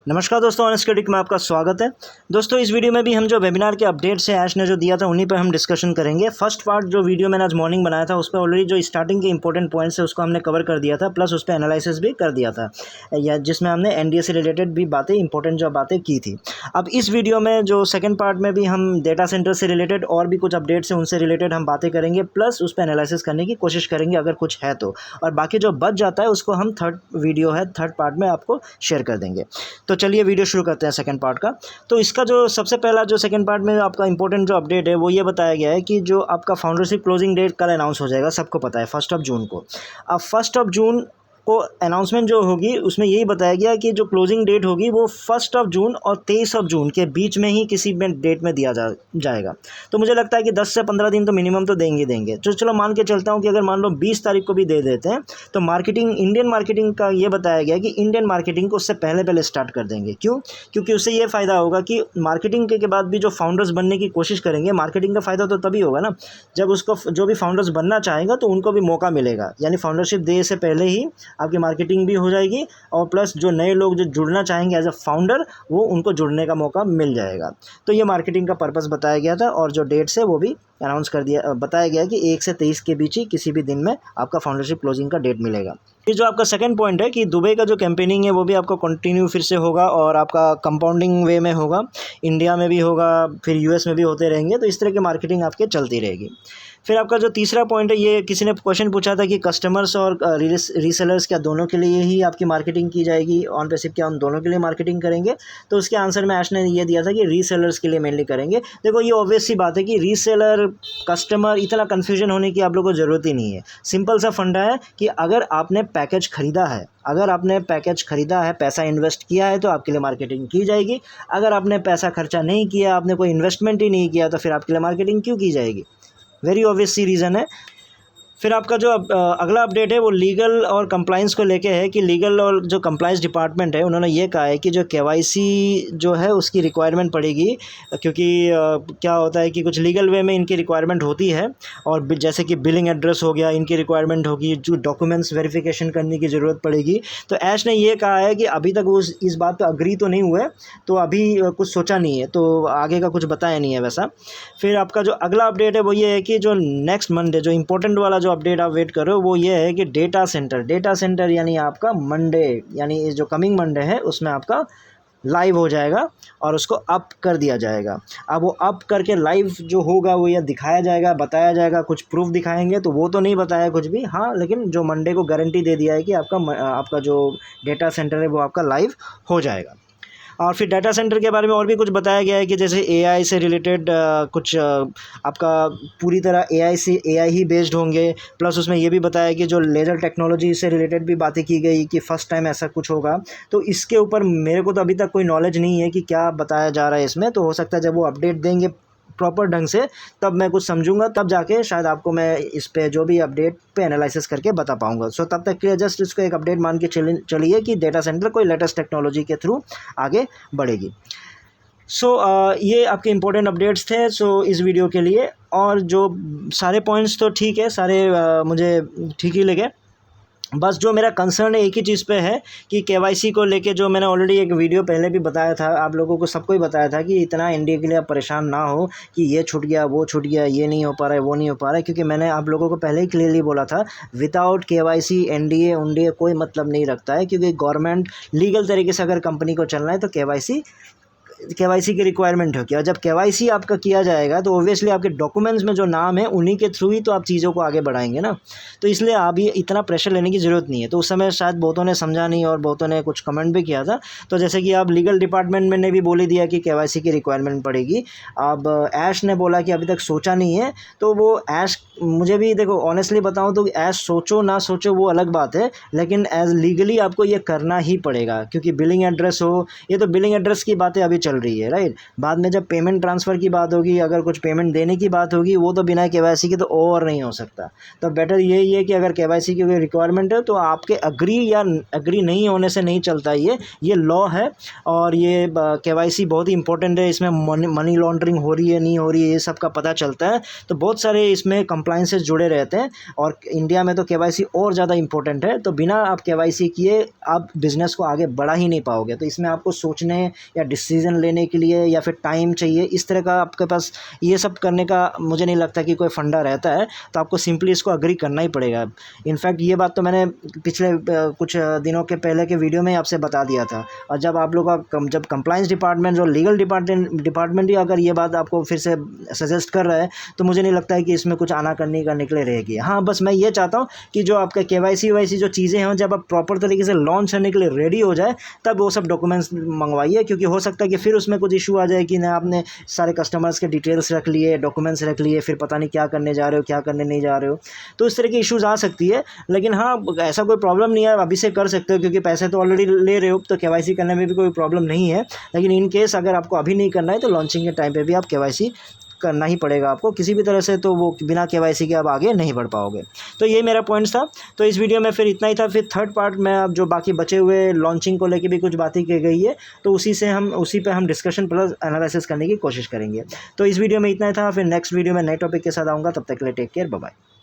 नमस्कार दोस्तों, honest critic में आपका स्वागत है। दोस्तों, इस वीडियो में भी हम जो वेबिनार के अपडेट्स है ऐश ने जो दिया था उन्हीं पर हम डिस्कशन करेंगे। फर्स्ट पार्ट जो वीडियो मैंने आज मॉर्निंग बनाया था उस पर ऑलरेडी जो स्टार्टिंग के इंपॉर्टेंट पॉइंट्स है उसको हमने कवर कर दिया था, प्लस उस पर एनालिसिस भी कर दिया था, या जिसमें हमने एनडीए से रिलेटेड भी बातें इंपॉर्टेंट जो बातें की थी। अब इस वीडियो में जो सेकेंड पार्ट में भी हम डेटा सेंटर से रिलेटेड और भी कुछ अपडेट्स हैं उनसे रिलेटेड हम बातें करेंगे, प्लस उस पर एनालिसिस करने की कोशिश करेंगे अगर कुछ है तो, और बाकी जो बच जाता है उसको हम थर्ड पार्ट में आपको शेयर कर देंगे। तो चलिए वीडियो शुरू करते हैं सेकंड पार्ट का। तो इसका जो सबसे पहला जो सेकंड पार्ट में आपका इंपॉर्टेंट जो अपडेट है वो ये बताया गया है कि जो आपका फाउंडरशिप क्लोजिंग डेट कल अनाउंस हो जाएगा, सबको पता है 1 जून को। अब 1 जून को अनाउंसमेंट जो होगी उसमें यही बताया गया कि जो क्लोजिंग डेट होगी वो 1 जून और 23 जून के बीच में ही किसी में डेट में दिया जाएगा। तो मुझे लगता है कि 10 से 15 दिन तो मिनिमम तो देंगे। तो चलो मान के चलता हूँ कि अगर मान लो 20 तारीख को भी दे देते हैं तो इंडियन मार्केटिंग का ये बताया गया कि इंडियन मार्केटिंग को उससे पहले स्टार्ट कर देंगे। क्यों? क्योंकि उससे ये फ़ायदा होगा कि मार्केटिंग के बाद भी जो फाउंडर्स बनने की कोशिश करेंगे, मार्केटिंग का फ़ायदा तो तभी होगा ना जब उसको जो भी फाउंडर्स बनना चाहेगा तो उनको भी मौका मिलेगा, यानी फाउंडरशिप डे से पहले ही आपकी मार्केटिंग भी हो जाएगी और प्लस जो नए लोग जो जुड़ना चाहेंगे एज अ फाउंडर वो उनको जुड़ने का मौका मिल जाएगा। तो ये मार्केटिंग का पर्पस बताया गया था और जो डेट्स है वो भी अनाउंस कर दिया, बताया गया कि 1 से 23 के बीच ही किसी भी दिन में आपका फाउंडरशिप क्लोजिंग का डेट मिलेगा। ये जो आपका सेकंड पॉइंट है कि दुबई का जो कैंपेनिंग है वो भी आपको कंटिन्यू फिर से होगा और आपका कंपाउंडिंग वे में होगा, इंडिया में भी होगा, फिर यूएस में भी होते रहेंगे। तो इस तरह की मार्केटिंग आपके चलती रहेगी। फिर आपका जो तीसरा पॉइंट है, ये किसी ने क्वेश्चन पूछा था कि कस्टमर्स और रीसेलर्स क्या दोनों के लिए ही आपकी मार्केटिंग की जाएगी, ऑन बेसिस क्या उन दोनों के लिए मार्केटिंग करेंगे? तो उसके आंसर में ऐश ने ये दिया था कि रीसेलर्स के लिए मेनली करेंगे। देखो, ये ऑब्वियस सी बात है कि रीसेलर कस्टमर इतना कन्फ्यूजन होने की आप लोगों को ज़रूरत ही नहीं है। सिंपल सा फंडा है कि अगर आपने पैकेज खरीदा है, पैसा इन्वेस्ट किया है तो आपके लिए मार्केटिंग की जाएगी। अगर आपने पैसा खर्चा नहीं किया, आपने कोई इन्वेस्टमेंट ही नहीं किया, तो फिर आपके लिए मार्केटिंग क्यों की जाएगी? वेरी ऑब्वियस सी रीज़न है। फिर आपका जो अगला अपडेट है वो लीगल और कंप्लाइंस को लेके है कि लीगल और जो कंप्लाइंस डिपार्टमेंट है उन्होंने ये कहा है कि जो केवाईसी जो है उसकी रिक्वायरमेंट पड़ेगी, क्योंकि क्या होता है कि कुछ लीगल वे में इनकी रिक्वायरमेंट होती है, और जैसे कि बिलिंग एड्रेस हो गया, इनकी रिक्वायरमेंट होगी, जो डॉक्यूमेंट्स वेरिफिकेशन करने की ज़रूरत पड़ेगी। तो ऐश ने ये कहा है कि अभी तक वो इस बात पर अग्री तो नहीं हुए, तो अभी कुछ सोचा नहीं है, तो आगे का कुछ बताया नहीं है वैसा। फिर आपका जो अगला अपडेट है वो ये है कि जो नेक्स्ट मंडे जो इंपॉर्टेंट वाला जो अपडेट आप वेट करो वो ये है कि डेटा सेंटर यानी आपका मंडे, यानी जो कमिंग मंडे है उसमें आपका लाइव हो जाएगा और उसको अप कर दिया जाएगा। अब वो अप करके लाइव जो होगा वो या दिखाया जाएगा, बताया जाएगा, कुछ प्रूफ दिखाएंगे, तो वो तो नहीं बताया कुछ भी, हाँ, लेकिन जो मंडे को गारंटी दे दिया है कि आपका जो डेटा सेंटर है वो आपका लाइव हो जाएगा। और फिर डाटा सेंटर के बारे में और भी कुछ बताया गया है कि जैसे एआई से रिलेटेड कुछ आपका पूरी तरह एआई ही बेस्ड होंगे, प्लस उसमें ये भी बताया कि जो लेज़र टेक्नोलॉजी से रिलेटेड भी बातें की गई कि फ़र्स्ट टाइम ऐसा कुछ होगा। तो इसके ऊपर मेरे को तो अभी तक कोई नॉलेज नहीं है कि क्या बताया जा रहा है इसमें, तो हो सकता है जब वो अपडेट देंगे प्रॉपर ढंग से तब मैं कुछ समझूंगा, तब जाके शायद आपको मैं इस पे जो भी अपडेट पे एनालिसिस करके बता पाऊंगा। सो तब तक के लिए जस्ट इसको एक अपडेट मान के चलिए कि डेटा सेंटर कोई लेटेस्ट टेक्नोलॉजी के थ्रू आगे बढ़ेगी। सो ये आपके इम्पोर्टेंट अपडेट्स थे इस वीडियो के लिए, और जो सारे पॉइंट्स तो ठीक है, सारे मुझे ठीक ही लगे। बस जो मेरा कंसर्न है एक ही चीज़ पे है कि केवाईसी को लेके, जो मैंने ऑलरेडी एक वीडियो पहले भी बताया था, आप लोगों को सबको ही बताया था कि इतना एनडीए के लिए आप परेशान ना हो कि ये छूट गया, वो छूट गया, ये नहीं हो पा रहा है, वो नहीं हो पा रहा है, क्योंकि मैंने आप लोगों को पहले ही क्लियरली बोला था विदाउट केवाईसी एनडीए कोई मतलब नहीं रखता है, क्योंकि गवर्नमेंट लीगल तरीके से अगर कंपनी को चलना है तो केवाईसी की रिक्वायरमेंट होगी, और जब केवाईसी आपका किया जाएगा तो ऑब्वियसली आपके डॉक्यूमेंट्स में जो नाम है उन्हीं के थ्रू ही तो आप चीज़ों को आगे बढ़ाएंगे ना। तो इसलिए अभी इतना प्रेशर लेने की ज़रूरत नहीं है। तो उस समय शायद बहुतों ने समझा नहीं और बहुतों ने कुछ कमेंट भी किया था। तो जैसे कि आप लीगल डिपार्टमेंट में ने भी बोल ही दिया कि केवाईसी की रिक्वायरमेंट पड़ेगी। अब ऐश ने बोला कि अभी तक सोचा नहीं है, तो वो ऐश, मुझे भी देखो ऑनेस्टली बताऊँ तो ऐश सोचो ना सोचो वो अलग बात है, लेकिन एज लीगली आपको ये करना ही पड़ेगा, क्योंकि बिलिंग एड्रेस हो, ये तो बिलिंग एड्रेस की बातें अभी चल रही है, राइट। बाद में जब पेमेंट ट्रांसफ़र की बात होगी, अगर कुछ पेमेंट देने की बात होगी, वो तो बिना केवाईसी के तो ओवर नहीं हो सकता। तो बेटर यही है कि अगर केवाईसी की कोई रिक्वायरमेंट है तो आपके अग्री या अग्री नहीं होने से नहीं चलता, ये लॉ है। और ये केवाईसी बहुत ही इंपॉर्टेंट है। इसमें मनी लॉन्ड्रिंग हो रही है नहीं हो रही है, ये सब का पता चलता है। तो बहुत सारे इसमें कंप्लाइंसेस जुड़े रहते हैं, और इंडिया में तो केवाईसी और ज़्यादा इंपॉर्टेंट है। तो बिना आप केवाईसी किए आप बिज़नेस को आगे बढ़ा ही नहीं पाओगे। तो इसमें आपको सोचने या डिसीज़न लेने के लिए या फिर टाइम चाहिए, इस तरह का आपके पास ये सब करने का मुझे नहीं लगता कि कोई फंडा रहता है। तो आपको सिंपली इसको अग्री करना ही पड़ेगा। इनफैक्ट ये बात तो मैंने पिछले कुछ दिनों के पहले के वीडियो में आपसे बता दिया था। और जब आप लोग का जब कंप्लाइंस डिपार्टमेंट और लीगल डिपार्टमेंट ही अगर ये बात आपको फिर से सजेस्ट कर रहा है, तो मुझे नहीं लगता है कि इसमें कुछ आना करने का निकले रहेगी। हाँ, बस मैं ये चाहता हूँ कि जो आपका केवाईसी वाईसी जो चीज़ें हैं, जब आप प्रॉपर तरीके से लॉन्च करने के लिए रेडी हो जाए, तब वो सब डॉक्यूमेंट्स मंगवाइए। क्योंकि हो सकता है कि फिर उसमें कुछ इशू आ जाए कि ना आपने सारे कस्टमर्स के डिटेल्स रख लिए, डॉक्यूमेंट्स रख लिए, फिर पता नहीं क्या करने जा रहे हो, क्या करने नहीं जा रहे हो। तो इस तरह की इश्यूज़ आ सकती है। लेकिन हाँ, ऐसा कोई प्रॉब्लम नहीं है, अभी से कर सकते हो, क्योंकि पैसे तो ऑलरेडी ले रहे हो, तो केवाईसी करने में भी कोई प्रॉब्लम नहीं है। लेकिन इन केस अगर आपको अभी नहीं करना है, तो लॉन्चिंग के टाइम पे भी आप केवाईसी करना ही पड़ेगा आपको किसी भी तरह से। तो वो बिना केवाईसी के आप आगे नहीं बढ़ पाओगे। तो ये मेरा पॉइंट्स था। तो इस वीडियो में फिर इतना ही था। फिर थर्ड पार्ट में अब जो बाकी बचे हुए लॉन्चिंग को लेके भी कुछ बातें की गई है, तो उसी पे हम डिस्कशन प्लस एनालिसिस करने की कोशिश करेंगे। तो इस वीडियो में इतना ही था। फिर नेक्स्ट वीडियो में नए टॉपिक के साथ आऊँगा। तब तक के लिए टेक केयर, बाय बाय।